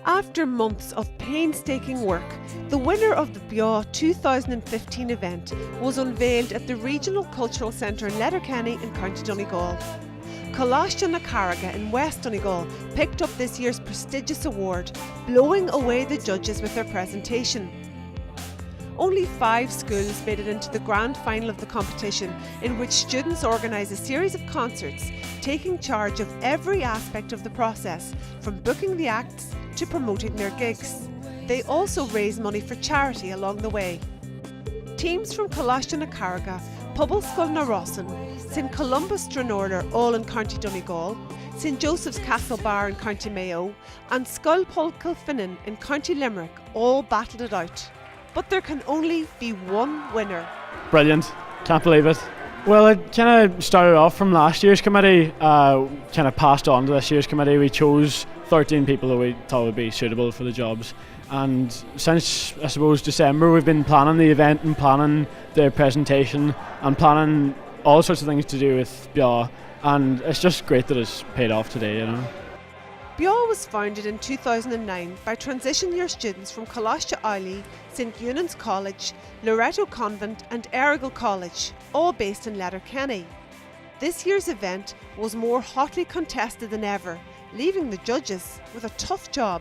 After months of painstaking work, the winner of the BEO 2015 event was unveiled at the Regional Cultural Centre in Letterkenny in County Donegal. Coláiste na Carraga in West Donegal picked up this year's prestigious award, blowing away the judges with their presentation. Only 5 schools made it into the grand final of the competition, in which students organise a series of concerts, taking charge of every aspect of the process, from booking the acts to promoting their gigs. They also raise money for charity along the way. Teams from Coláiste na Carraga, Poblaskol na Rossin, St Columba's Stranorder, all in County Donegal, St Joseph's Castlebar in County Mayo, and Scoil Polcalfinnan in County Limerick all battled it out. But there can only be one winner. Brilliant, can't believe it. Well, it kind of started off from last year's committee, kind of passed on to this year's committee. We chose 13 people that we thought would be suitable for the jobs. And since, I suppose, December, we've been planning the event and planning the presentation and planning all sorts of things to do with BEO. And it's just great that it's paid off today, you know. BEO was founded in 2009 by transition year students from Coláiste Eily, St Eunan's College, Loreto Convent and Errigal College, all based in Letterkenny. This year's event was more hotly contested than ever, leaving the judges with a tough job.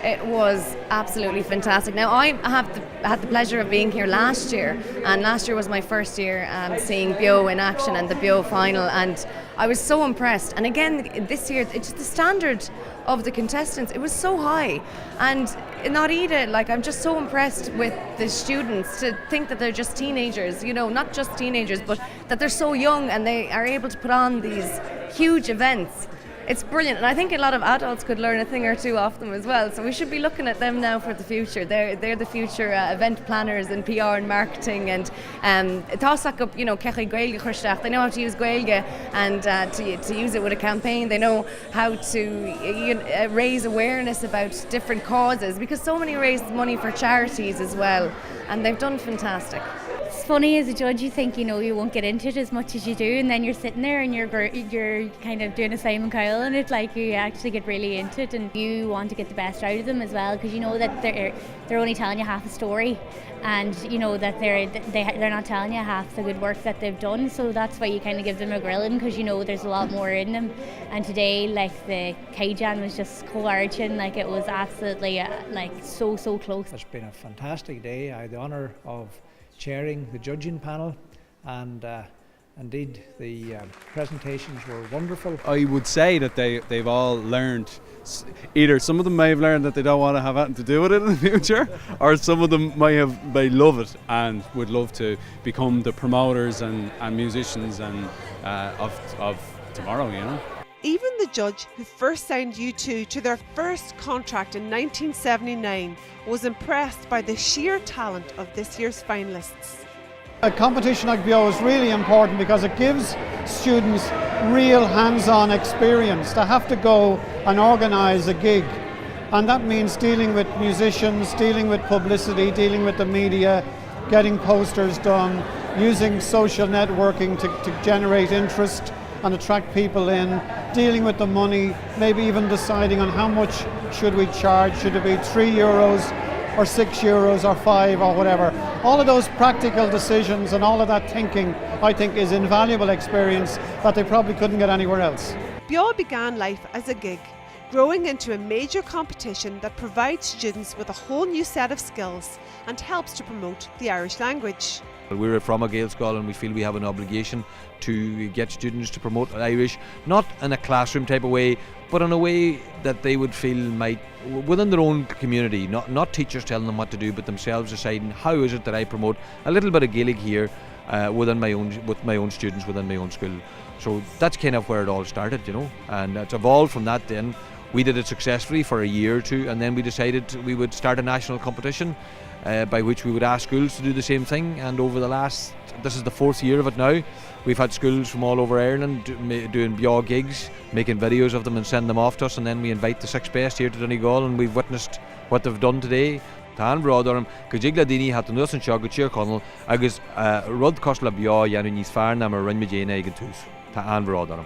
It was absolutely fantastic. Now, I had the pleasure of being here last year, and last year was my first year seeing BEO in action and the BEO final, and I was so impressed. And again, this year, it's just the standard of the contestants, it was so high. And I'm just so impressed with the students to think that they're just teenagers, you know, not just teenagers, but that they're so young and they are able to put on these huge events. It's brilliant, and I think a lot of adults could learn a thing or two off them as well, so we should be looking at them now for the future. They're the future event planners and PR and marketing, and you know, they know how to use Gaeilge and to use it with a campaign. They know how to raise awareness about different causes, because so many raise money for charities as well, and they've done fantastic. It's funny, as a judge you think, you know, you won't get into it as much as you do, and then you're sitting there and you're kind of doing a Simon Cowell, and it's like you actually get really into it and you want to get the best out of them as well, because you know that they're only telling you half a story, and you know that they're not telling you half the good work that they've done, so that's why you kind of give them a grilling, because you know there's a lot more in them. And today, like, the Cajun was just co-arching, like it was absolutely so close. It's been a fantastic day. I had the honour of chairing the judging panel, and indeed the presentations were wonderful. I would say that they've all learned, either some of them may have learned that they don't want to have anything to do with it in the future, or some of them may love it and would love to become the promoters and musicians and of tomorrow, you know. Even the judge who first signed U2 to their first contract in 1979 was impressed by the sheer talent of this year's finalists. A competition like BEO is really important because it gives students real hands-on experience. They have to go and organise a gig, and that means dealing with musicians, dealing with publicity, dealing with the media, getting posters done, using social networking to generate interest and attract people in, dealing with the money, maybe even deciding on how much should we charge. Should it be €3 or €6 or €5 or whatever. All of those practical decisions and all of that thinking, I think, is invaluable experience that they probably couldn't get anywhere else. BEO began life as a gig, growing into a major competition that provides students with a whole new set of skills and helps to promote the Irish language. We're from a Gael school and we feel we have an obligation to get students to promote Irish, not in a classroom type of way, but in a way that they would feel might, within their own community, not teachers telling them what to do, but themselves deciding how is it that I promote a little bit of Gaelic here with my own students within my own school. So that's kind of where it all started, you know, and it's evolved from that. Then we did it successfully for a year or two, and then we decided we would start a national competition by which we would ask schools to do the same thing. And over this is the 4th year of it now, we've had schools from all over Ireland doing BEO gigs, making videos of them and send them off to us, and then we invite the 6 best here to Donegal, and we've witnessed what they've done today. Tá an bhrádarm go ddígla daoine hat an nus an seo go tíor conal agus rud cos le BEO dhéanú níos fearr na mar rinne déana ag an tús. Tá an bhrádarm.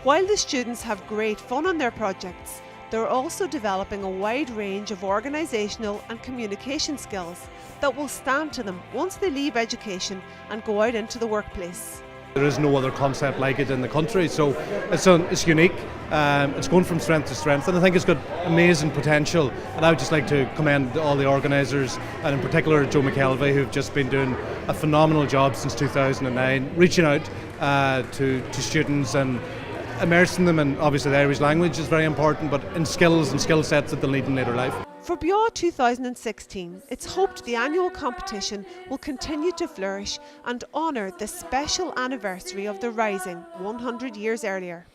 While the students have great fun on their projects, they're also developing a wide range of organisational and communication skills that will stand to them once they leave education and go out into the workplace. There is no other concept like it in the country, so it's unique. It's going from strength to strength, and I think it's got amazing potential. And I would just like to commend all the organisers, and in particular Joe McKelvey, who've just been doing a phenomenal job since 2009, reaching out to students and immersing them in, obviously the Irish language is very important, but in skills and skill sets that they'll need in later life. For BEO 2016, it's hoped the annual competition will continue to flourish and honour the special anniversary of the Rising 100 years earlier.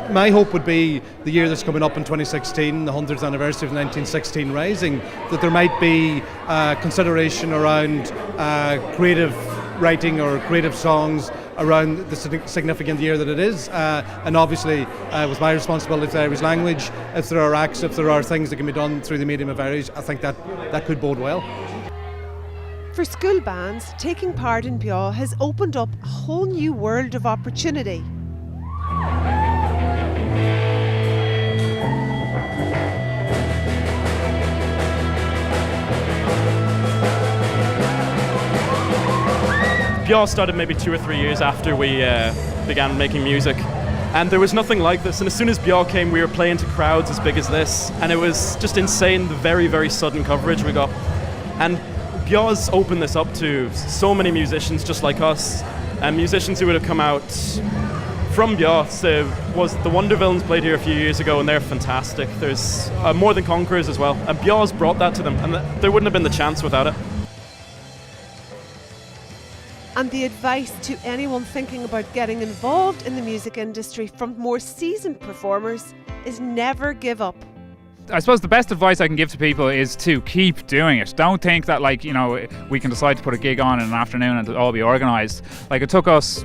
My hope would be the year that's coming up in 2016, the 100th anniversary of the 1916 Rising, that there might be consideration around creative writing or creative songs around the significant year that it is, and obviously with my responsibility for the Irish language, if there are acts, if there are things that can be done through the medium of Irish, I think that could bode well. For school bands, taking part in BEO has opened up a whole new world of opportunity. BEO started maybe 2 or 3 years after we began making music, and there was nothing like this, and as soon as BEO came we were playing to crowds as big as this, and it was just insane the very, very sudden coverage we got. And BEO's opened this up to so many musicians just like us, and musicians who would have come out from BEO. So was the Wonder Villains played here a few years ago, and they're fantastic. There's More Than Conquerors as well, and BEO's brought that to them, and there wouldn't have been the chance without it. And the advice to anyone thinking about getting involved in the music industry from more seasoned performers is never give up. I suppose the best advice I can give to people is to keep doing it. Don't think that, like, you know, we can decide to put a gig on in an afternoon and it'll all be organised. Like, it took us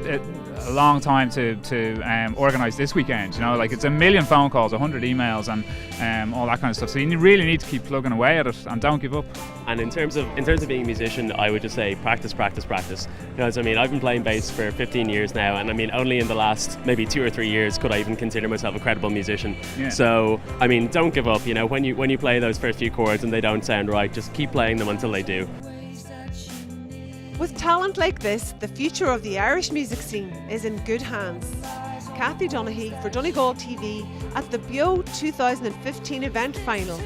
a long time to organise this weekend, you know, like it's 1 million phone calls, 100 emails and all that kind of stuff. So you really need to keep plugging away at it and don't give up. And in terms of being a musician, I would just say practice. Because I mean, I've been playing bass for 15 years now, and I mean, only in the last maybe 2 or 3 years could I even consider myself a credible musician. Yeah. So I mean, don't give up. You know, when you play those first few chords and they don't sound right, just keep playing them until they do. With talent like this, the future of the Irish music scene is in good hands. Kathy Donaghy for Donegal TV at the BEO 2015 event final.